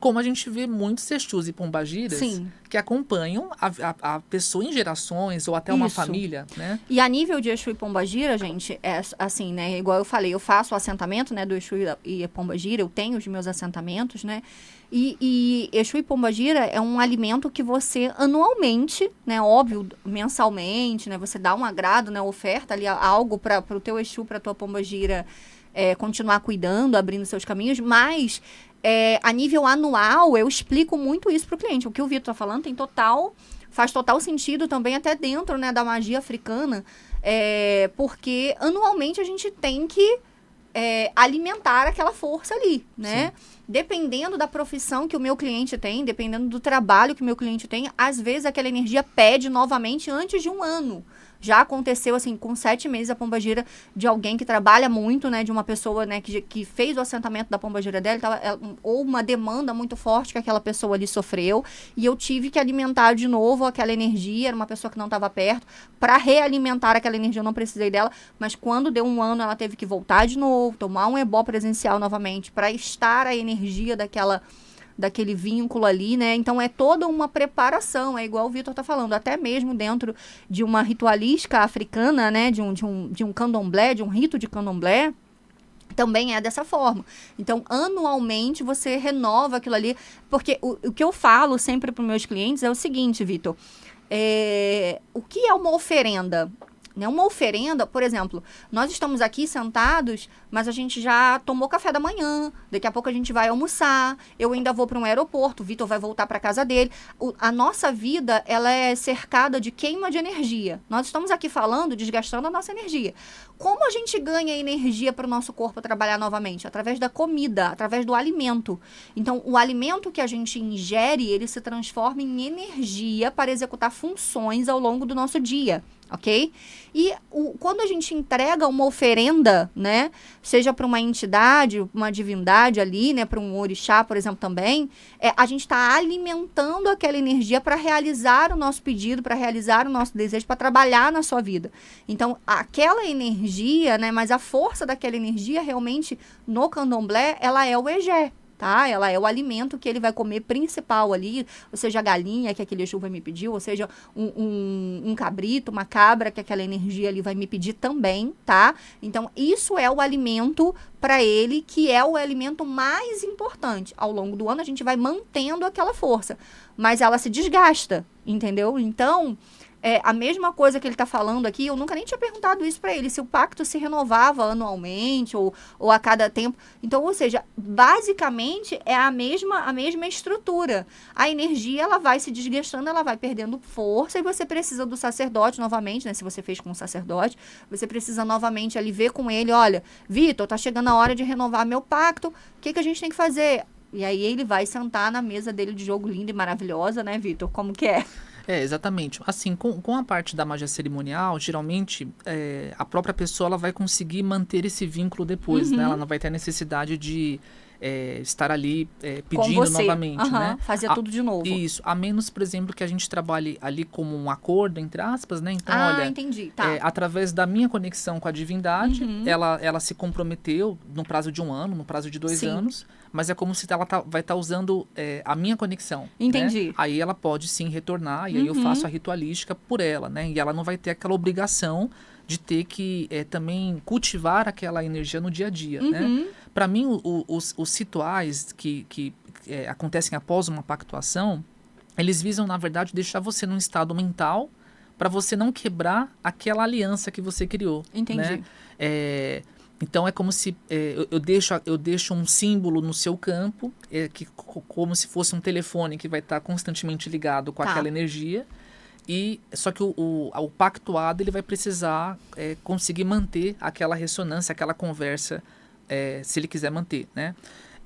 B: Como a gente vê muitos Exus e pombagiras que acompanham a pessoa em gerações ou até uma família, né?
A: E a nível de Exu e pombagira, gente, assim, né? Igual eu falei, eu faço o assentamento, né, do Exu e pombagira, eu tenho os meus assentamentos, né? E Exu e pombagira é um alimento que você anualmente, né, óbvio, mensalmente, né, você dá um agrado, né, oferta ali algo para o teu Exu, para tua pombagira continuar cuidando, abrindo seus caminhos, mas a nível anual eu explico muito isso para o cliente. O que o Vitor está falando tem total faz total sentido também até dentro, né, da magia africana, porque anualmente a gente tem que alimentar aquela força ali, né? Sim. Dependendo da profissão que o meu cliente tem, dependendo do trabalho que o meu cliente tem, às vezes aquela energia pede novamente antes de um ano. Já aconteceu, assim, com 7 meses a pombagira de alguém que trabalha muito, né? De uma pessoa, né, que fez o assentamento da pombagira dela, ou uma demanda muito forte que aquela pessoa ali sofreu, e eu tive que alimentar de novo aquela energia, era uma pessoa que não estava perto, para realimentar aquela energia, eu não precisei dela, mas quando deu um ano, ela teve que voltar de novo, tomar um ebó presencial novamente, para estar a energia daquele vínculo ali, né? Então, é toda uma preparação, é igual o Vitor tá falando, até mesmo dentro de uma ritualística africana, né? De um candomblé, de um rito de candomblé, também é dessa forma. Então, anualmente, você renova aquilo ali, porque o que eu falo sempre para os meus clientes é o seguinte, Vitor, o que é uma oferenda? Uma oferenda, por exemplo, nós estamos aqui sentados, mas a gente já tomou café da manhã, daqui a pouco a gente vai almoçar, eu ainda vou para um aeroporto, o Vitor vai voltar para casa dele. A nossa vida, ela é cercada de queima de energia. Nós estamos aqui falando, desgastando a nossa energia. Como a gente ganha energia para o nosso corpo trabalhar novamente? Através da comida, através do alimento. Então, o alimento que a gente ingere, ele se transforma em energia para executar funções ao longo do nosso dia. Ok? E quando a gente entrega uma oferenda, né, seja para uma entidade, uma divindade ali, né, para um orixá, por exemplo, também, a gente está alimentando aquela energia para realizar o nosso pedido, para realizar o nosso desejo, para trabalhar na sua vida. Então, aquela energia, né, mas a força daquela energia realmente no candomblé, ela é o egé. Tá? Ela é o alimento que ele vai comer principal ali, ou seja, a galinha que aquele Exu vai me pedir, ou seja, um cabrito, uma cabra que aquela energia ali vai me pedir também, tá? Então, isso é o alimento para ele, que é o alimento mais importante. Ao longo do ano, a gente vai mantendo aquela força, mas ela se desgasta, entendeu? Então, a mesma coisa que ele está falando aqui, eu nunca nem tinha perguntado isso para ele, se o pacto se renovava anualmente ou a cada tempo. Então, ou seja, basicamente é a mesma estrutura. A energia, ela vai se desgastando, ela vai perdendo força e você precisa do sacerdote novamente, né? Se você fez com o sacerdote, você precisa novamente ali ver com ele, olha, Vitor, tá chegando a hora de renovar meu pacto, o que a gente tem que fazer? E aí ele vai sentar na mesa dele de jogo linda e maravilhosa, né, Vitor? Como que é?
B: Exatamente. Assim, com a parte da magia cerimonial, geralmente a própria pessoa ela vai conseguir manter esse vínculo depois, né? Ela não vai ter a necessidade de estar ali pedindo novamente, né?
A: Fazer tudo de novo.
B: Isso, a menos, por exemplo, que a gente trabalhe ali como um acordo, entre aspas, né? Então, olha,
A: entendi. Tá.
B: Através da minha conexão com a divindade, ela se comprometeu no prazo de 1 ano, no prazo de 2 anos, mas é como se ela vai estar usando a minha conexão.
A: Entendi.
B: Né? Aí ela pode sim retornar, e aí eu faço a ritualística por ela, né? E ela não vai ter aquela obrigação de ter que também cultivar aquela energia no dia a dia, né? Para mim, os rituais que acontecem após uma pactuação, eles visam, na verdade, deixar você num estado mental para você não quebrar aquela aliança que você criou.
A: Entendi.
B: Né? Então, é como se eu deixo um símbolo no seu campo, como se fosse um telefone que vai estar constantemente ligado com aquela energia. Só que o pactuado ele vai precisar conseguir manter aquela ressonância, aquela conversa, se ele quiser manter, né?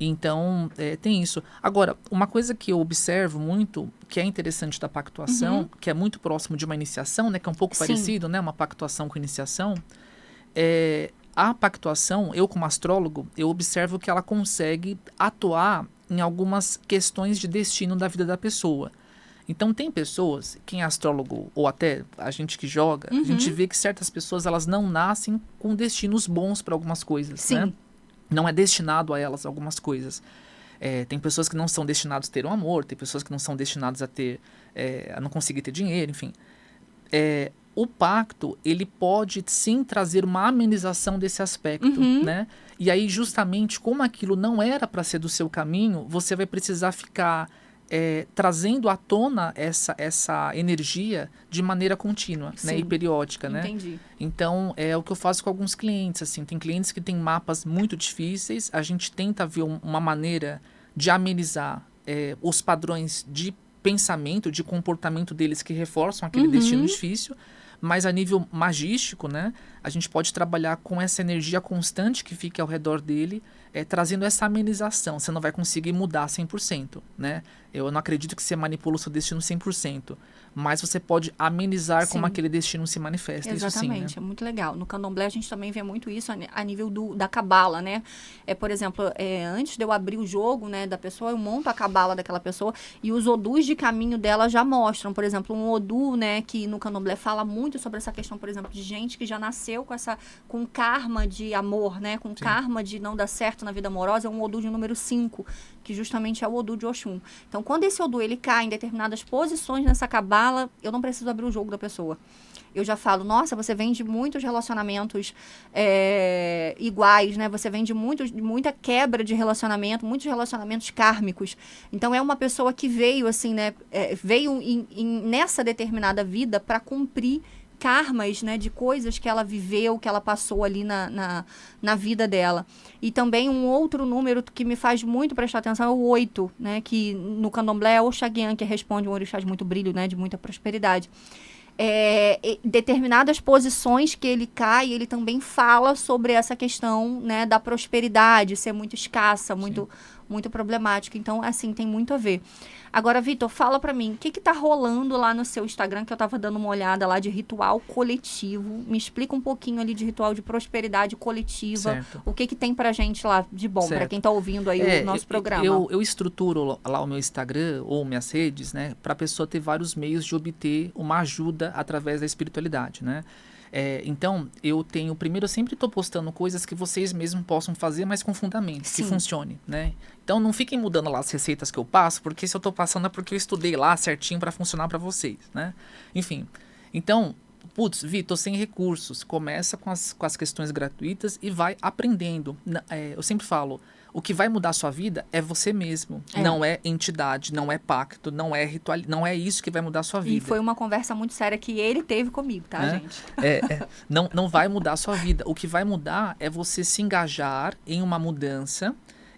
B: Então, tem isso. Agora, uma coisa que eu observo muito, que é interessante da pactuação, que é muito próximo de uma iniciação, né? Que é um pouco parecido, né? Uma pactuação com iniciação. A pactuação, eu como astrólogo, eu observo que ela consegue atuar em algumas questões de destino da vida da pessoa. Então, tem pessoas, quem é astrólogo, ou até a gente que joga, a gente vê que certas pessoas, elas não nascem com destinos bons para algumas coisas,
A: Sim.
B: né? Não é destinado a elas algumas coisas. Tem pessoas que não são destinadas a ter um amor, tem pessoas que não são destinadas a não conseguir ter dinheiro, enfim. O pacto, ele pode sim trazer uma amenização desse aspecto, né? E aí, justamente, como aquilo não era para ser do seu caminho, você vai precisar ficar trazendo à tona essa energia de maneira contínua, né? E periódica, né?
A: Entendi.
B: Então, é o que eu faço com alguns clientes, assim. Tem clientes que têm mapas muito difíceis, a gente tenta ver uma maneira de amenizar os padrões de pensamento, de comportamento deles que reforçam aquele destino difícil. Mas a nível magístico, né, a gente pode trabalhar com essa energia constante que fica ao redor dele, trazendo essa amenização. Você não vai conseguir mudar 100%, né? Eu não acredito que você manipula o seu destino 100%, mas você pode amenizar como aquele destino se manifesta.
A: Exatamente,
B: isso sim, né?
A: É muito legal. No candomblé a gente também vê muito isso a nível da cabala, né? Por exemplo, antes de eu abrir o jogo, né, da pessoa, eu monto a cabala daquela pessoa e os odus de caminho dela já mostram. Por exemplo, um odu, né, que no candomblé fala muito sobre essa questão, por exemplo, de gente que já nasceu com karma de amor, né? Com karma de não dar certo na vida amorosa, é um odu de número 5, que justamente é o odu de Oxum. Então, quando esse odu ele cai em determinadas posições nessa cabala, eu não preciso abrir o jogo da pessoa. Eu já falo, nossa, você vem de muitos relacionamentos iguais, né? Você vem de muita quebra de relacionamento, muitos relacionamentos kármicos. Então, é uma pessoa que veio, assim, né? Veio nessa determinada vida para cumprir karmas, né, de coisas que ela viveu, que ela passou ali na vida dela. E também um outro número que me faz muito prestar atenção é o 8, né, que no candomblé é o Oxaguian, que responde um orixá de muito brilho, né, de muita prosperidade. Determinadas posições que ele cai, ele também fala sobre essa questão, né, da prosperidade, ser muito escassa, muito problemática. Então, assim, tem muito a ver. Agora, Vitor, fala pra mim, o que tá rolando lá no seu Instagram, que eu tava dando uma olhada lá de ritual coletivo. Me explica um pouquinho ali de ritual de prosperidade coletiva.
B: Certo.
A: O que tem pra gente lá de bom, pra quem tá ouvindo aí o nosso programa?
B: Eu estruturo lá o meu Instagram ou minhas redes, né, pra pessoa ter vários meios de obter uma ajuda através da espiritualidade, né? Então, eu sempre estou postando coisas que vocês mesmos possam fazer, mas com fundamento, que funcione, né? Então, não fiquem mudando lá as receitas que eu passo, porque se eu estou passando é porque eu estudei lá certinho para funcionar para vocês, né? Enfim, então, Vitor, sem recursos, começa com as questões gratuitas e vai aprendendo. Eu sempre falo, o que vai mudar a sua vida é você mesmo. Não é entidade, não é pacto, não é ritual, não é isso que vai mudar a sua vida.
A: E foi uma conversa muito séria que ele teve comigo, tá, gente?
B: Não vai mudar a sua vida. O que vai mudar é você se engajar em uma mudança.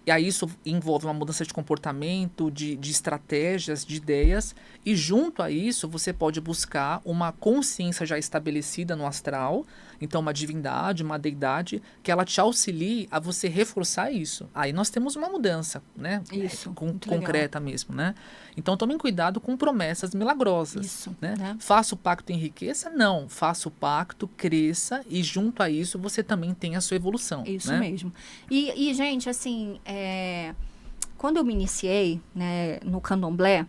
B: E aí isso envolve uma mudança de comportamento, de estratégias, de ideias. E junto a isso, você pode buscar uma consciência já estabelecida no astral. Então, uma divindade, uma deidade, que ela te auxilie a você reforçar isso. Aí nós temos uma mudança, né?
A: Isso,
B: concreta mesmo, né? Então, tomem cuidado com promessas milagrosas.
A: Isso,
B: né? Faça o pacto enriqueça? Não. Faça o pacto, cresça e junto a isso você também tem a sua evolução.
A: Isso
B: né?
A: mesmo. E, gente, assim, quando eu me iniciei, né, no candomblé,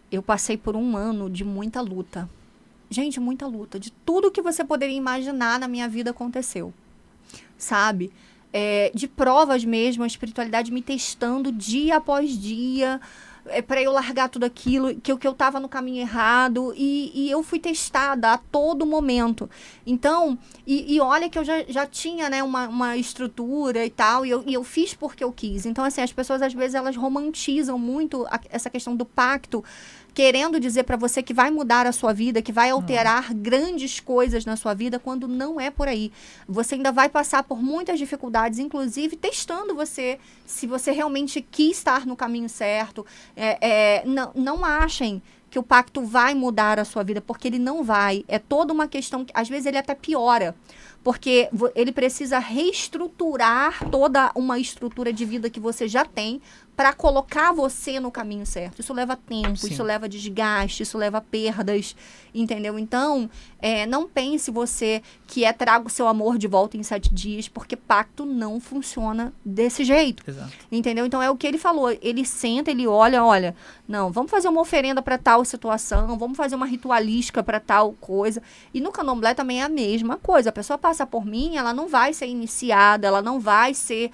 A: eu passei por um ano de muita luta. Gente, muita luta. De tudo que você poderia imaginar na minha vida aconteceu. Sabe? De provas mesmo, a espiritualidade me testando dia após dia, para eu largar tudo aquilo, que eu estava no caminho errado, e eu fui testada a todo momento. Então, e olha que eu já tinha, né, uma estrutura e tal, e eu fiz porque eu quis. Então, assim, as pessoas, às vezes, elas romantizam muito essa questão do pacto, querendo dizer para você que vai mudar a sua vida, que vai alterar grandes coisas na sua vida, quando não é por aí. Você ainda vai passar por muitas dificuldades, inclusive testando você, se você realmente quis estar no caminho certo. Não achem que o pacto vai mudar a sua vida, porque ele não vai. É toda uma questão que, às vezes, ele até piora. Porque ele precisa reestruturar toda uma estrutura de vida que você já tem para colocar você no caminho certo. Isso leva tempo,
B: Sim.
A: isso leva desgaste, isso leva perdas, entendeu? Então, não pense você que traga o seu amor de volta em 7 dias, porque pacto não funciona desse jeito.
B: Exato.
A: Entendeu? Então, é o que ele falou. Ele senta, ele olha, não, vamos fazer uma oferenda para tal situação, vamos fazer uma ritualística para tal coisa. E no candomblé também é a mesma coisa. A pessoa passa por mim, ela não vai ser iniciada, ela não vai ser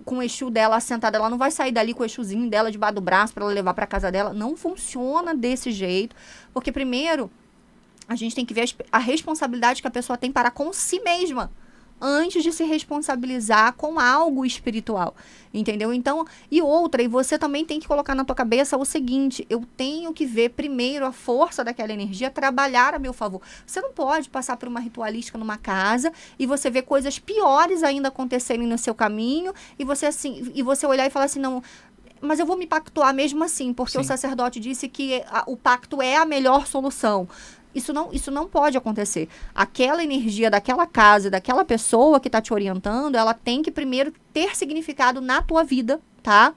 A: com o Exu dela assentada, ela não vai sair dali com o Exuzinho dela debaixo do braço para ela levar para casa dela. Não funciona desse jeito, porque primeiro a gente tem que ver a responsabilidade que a pessoa tem para com si mesma, antes de se responsabilizar com algo espiritual, entendeu? Então, e você também tem que colocar na tua cabeça o seguinte: eu tenho que ver primeiro a força daquela energia trabalhar a meu favor. Você não pode passar por uma ritualística numa casa e você ver coisas piores ainda acontecerem no seu caminho e você olhar e falar assim, não, mas eu vou me pactuar mesmo assim, porque
B: Sim.
A: o sacerdote disse que o pacto é a melhor solução. Isso não pode acontecer. Aquela energia daquela casa, daquela pessoa que está te orientando, ela tem que primeiro ter significado na tua vida, tá?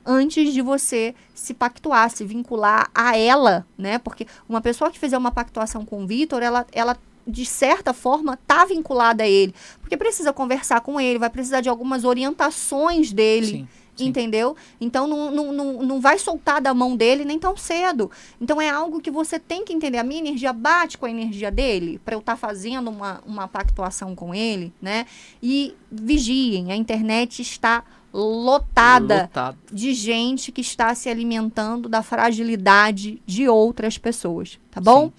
A: Antes de você se pactuar, se vincular a ela, né? Porque uma pessoa que fizer uma pactuação com o Vitor, ela de certa forma, está vinculada a ele. Porque precisa conversar com ele, vai precisar de algumas orientações dele.
B: Sim.
A: Entendeu? Então, não vai soltar da mão dele nem tão cedo. Então, é algo que você tem que entender. A minha energia bate com a energia dele, para eu estar fazendo uma pactuação com ele, né? E vigiem, a internet está lotada de gente que está se alimentando da fragilidade de outras pessoas, tá bom? Sim.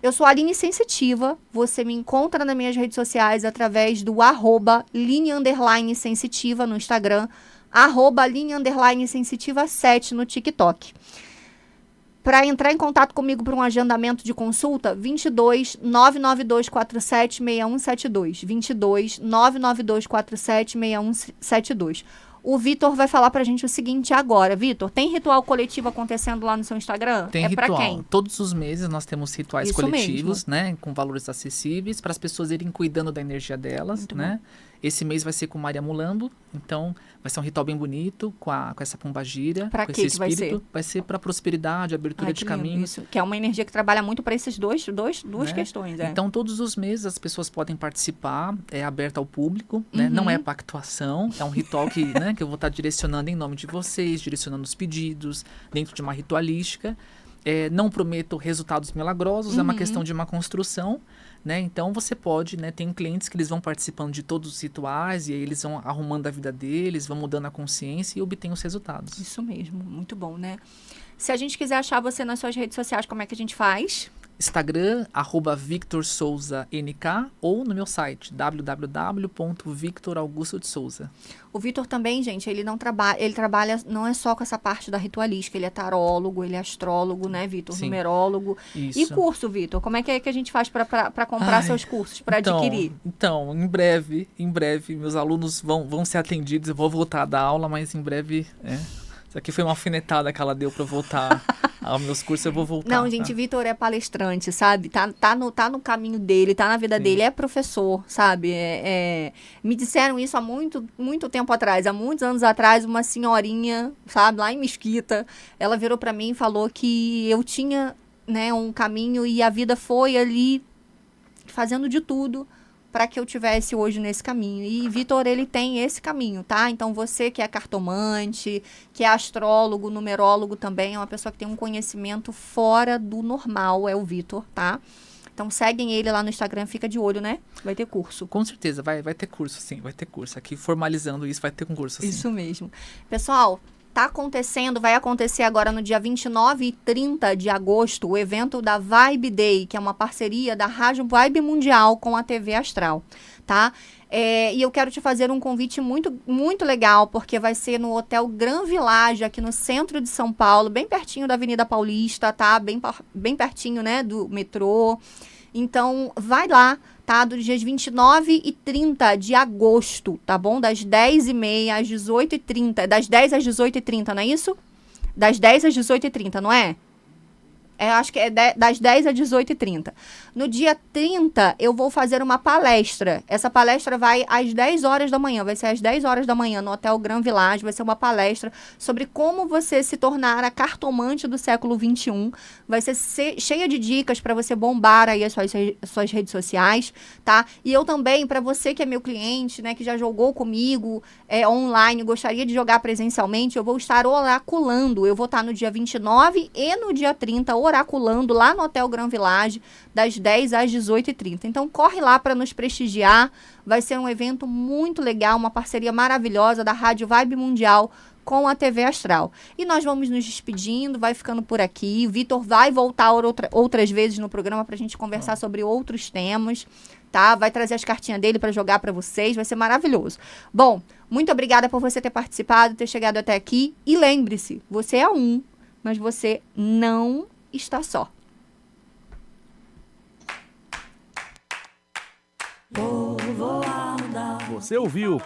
A: Eu sou a Aline Sensitiva, você me encontra nas minhas redes sociais através do @Line_sensitiva no Instagram, @Line_sensitiva7 no TikTok. Para entrar em contato comigo para um agendamento de consulta, 22 99247 6172. 22 99247 6172. O Vitor vai falar pra gente o seguinte agora. Vitor, tem ritual coletivo acontecendo lá no seu Instagram?
B: Tem ritual. Pra quem? Todos os meses nós temos rituais
A: Isso
B: coletivos,
A: mesmo.
B: né? Com valores acessíveis, para as pessoas irem cuidando da energia delas, muito né? Bom. Esse mês vai ser com Maria Mulambo, então vai ser um ritual bem bonito, com essa pombagira,
A: pra
B: com
A: esse espírito.
B: Vai ser? Vai ser para prosperidade, abertura de caminhos.
A: Isso, que é uma energia que trabalha muito para essas duas né? Questões.
B: Então, todos os meses as pessoas podem participar, é aberto ao público, né? Não é pactuação, é um ritual que, né, que eu vou estar direcionando em nome de vocês, direcionando os pedidos, dentro de uma ritualística. Não prometo resultados milagrosos, é uma questão de uma construção, né? Então você pode, né? Tem clientes que eles vão participando de todos os rituais e aí eles vão arrumando a vida deles, vão mudando a consciência e obtêm os resultados.
A: Isso mesmo, muito bom, né? Se a gente quiser achar você nas suas redes sociais, como é que a gente faz?
B: Instagram, @VictorSouzaNK ou no meu site, www.victoraugusto-de-souza.
A: O Vitor também, gente, ele trabalha não é só com essa parte da ritualística, ele é tarólogo, ele é astrólogo, né, Vitor?
B: Sim.
A: Numerólogo.
B: Isso.
A: E curso, Vitor? Como é que a gente faz para comprar seus cursos, para adquirir?
B: Então, em breve, meus alunos vão ser atendidos, eu vou voltar a dar aula, mas em breve, Isso aqui foi uma alfinetada que ela deu pra eu voltar aos meus cursos, eu vou voltar.
A: Não, gente, Vitor é palestrante, sabe? Tá no caminho dele, tá na vida dele, é professor, sabe? Me disseram isso há muito, muito tempo atrás, há muitos anos atrás, uma senhorinha, sabe, lá em Mesquita, ela virou pra mim e falou que eu tinha, né, um caminho e a vida foi ali fazendo de tudo para que eu tivesse hoje nesse caminho. E Vitor, ele tem esse caminho, tá? Então, você que é cartomante, que é astrólogo, numerólogo também, é uma pessoa que tem um conhecimento fora do normal, é o Vitor, tá? Então, seguem ele lá no Instagram, fica de olho, né? Vai ter curso.
B: Com certeza, vai ter curso, sim, vai ter curso. Aqui, formalizando isso, vai ter um curso, sim.
A: Isso mesmo. Pessoal, vai acontecer agora no dia 29 e 30 de agosto, o evento da Vibe Day, que é uma parceria da Rádio Vibe Mundial com a TV Astral, tá? E eu quero te fazer um convite muito, muito legal, porque vai ser no Hotel Gran Village, aqui no centro de São Paulo, bem pertinho da Avenida Paulista, tá? Bem pertinho, né, do metrô. Então, vai lá, tá? Dos dias 29 e 30 de agosto, tá bom? Das 10h30 às 18h30. Das 10 às 18h30, não é isso? Das 10 às 18h30, não é? Acho que é das 10 às 18h30. No dia 30, eu vou fazer uma palestra. Essa palestra vai às 10 horas da manhã. Vai ser às 10 horas da manhã no Hotel Gran Village. Vai ser uma palestra sobre como você se tornar a cartomante do século XXI. Vai ser cheia de dicas para você bombar aí as suas redes sociais, tá? E eu também, para você que é meu cliente, né, que já jogou comigo online, gostaria de jogar presencialmente, eu vou estar oraculando. Eu vou estar no dia 29 e no dia 30 oraculando lá no Hotel Gran Village, das 10 às 18h30. Então, corre lá para nos prestigiar. Vai ser um evento muito legal, uma parceria maravilhosa da Rádio Vibe Mundial com a TV Astral. E nós vamos nos despedindo, vai ficando por aqui. O Vitor vai voltar outras vezes no programa para a gente conversar sobre outros temas, tá? Vai trazer as cartinhas dele para jogar para vocês, vai ser maravilhoso. Bom, muito obrigada por você ter participado, ter chegado até aqui. E lembre-se, você é mas você não está só.
C: Você ouviu